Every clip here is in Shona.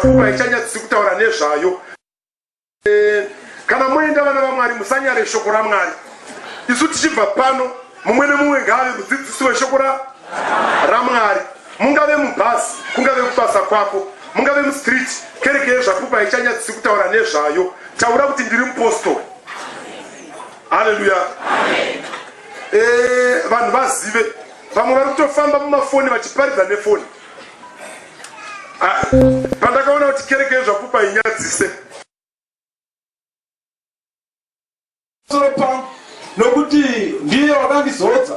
pfupa ichanyadzisi kutaura nezvayo. Kana muenda vana vaMwari musanyare shoko raMwari. Isu tichibva pano mumwe nemumwe ngaave mudzidzisi weshoko raMwari. Mungave mubhasi, kungave kubasa kwako, mungave mustreet, kereke yezvapfupa ichanyadzisi kutaura nezvayo. Taura kuti ndiri mupostori. Haleluya. Vanhu vazive. Vamwe vari kutofamba mumafoni vachiparidza nefoni. Pandakaona kuti kereke yezvapfupa inyadzise. Nokuti ndiye wakandizodza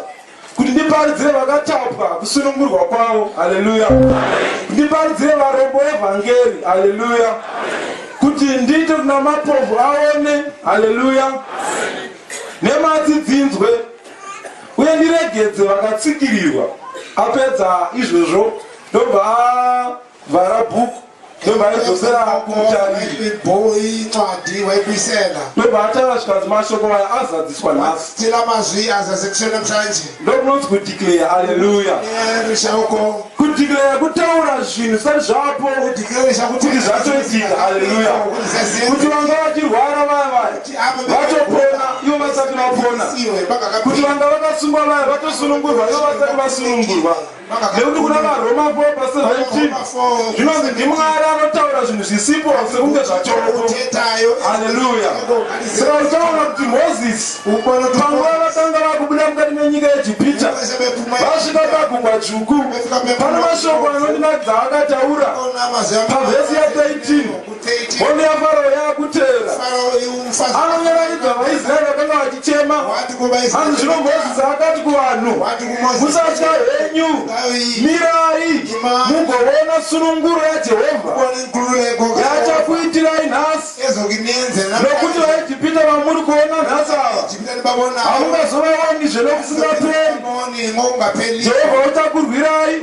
kuti ndiparidzire vakatapwa kusunungurwa kwavo. Haleluya. Ndiparidzire varombo evhangeri. Haleluya. Kuti ndiite kuna mapofu aone. Haleluya. Nematsi dzinzwe uye ndiregedze vakatsikirirwa. Apedza izvozvo ndobva vhara bhuku ndobva aidzosera kumutariri ndobva ataura zvikadzi mashoko aya azadziswa nhasi ndomunonzi kudhikleya. Haleluya. Kudhikleya kutaura zvinhu zvisati zvapo kuti zvatoitika. Haleluya. Kuti vanga vachirwara vaya vatopona ivo vasati vapona, kuti vanga vakasungwa vaya vatosunungurwa ivo vasati vasunungurwa. Nekuti kuna vaRoma 4:17 zvinonzi ndiMwari anotaura zvinhu zvisipo sekunge zvatoko. Haleluya. Saka utaura kuti Mozisi panguva vatanga vakubuda mukati menyika yeIjipita vasvika pagungwa dzvuku, pane mashoko anondinakidza akataura pavhesi ya13 hondo yaFarao yakuteera. Anonyerakidza vaIsraeri vakanga vachichema. Hanzi zvino Mozisi akati kuvanhu, musatya henyu, mirai mugoona sununguro yaJehovha yachakuitirai nhasi. Nokuti vaIjipita vamuri kuona nhasi ava hamungazovaonizve nokusingaperi. Jehovha uchakurwirai,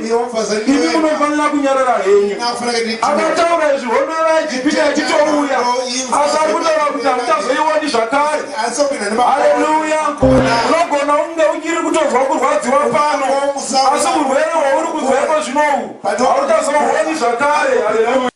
imi munofanira kunyarara henyu. Akataura izvi hondo yevaIjipita ichitouya, asi ari kutaura kuti hamuchazoioni zvakare. Haleluya. Unogona unge uchiri kutozwa kurwadziwa pano, asi urwere hwauri kuzwaiko zvinowu hautazohuoni zvakare. Haleluya.